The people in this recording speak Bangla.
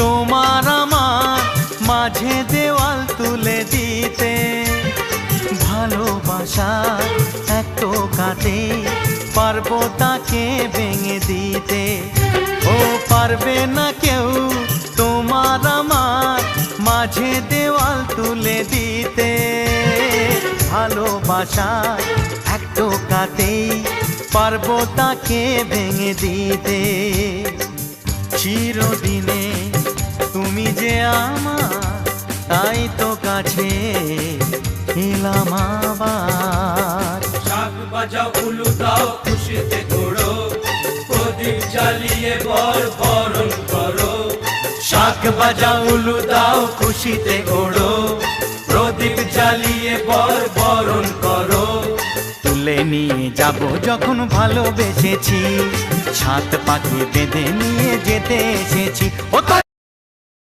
তোমার আমার মাঝে দেওয়াল তুলে দিতে। ভালোবাসা এক টোকাতে পারবো তাকে ভেঙে দিতে। ও পারবে না কেউ তোমার আমার মাঝে দেওয়াল তুলে দিতে। ভালোবাসা এক টোকাতেই পারবো তাকে ভেঙে দিতে। চিরদিনে তুমি যে আমার, তাই তো কাছে এলাম আবার। শাক বাজাও উলু দাও খুশিতে ঘোড়ো, প্রদীপ জ্বালিয়ে বরণ করো। শাক বাজাও উলু দাও খুশিতে ঘোড়ো, প্রদীপ জ্বালিয়ে বরণ করো। তুলে নিয়ে যাব যখন ভালোবেসেছি, ছাদ পাখি বেঁধে নিয়ে যেতে এসেছি। ও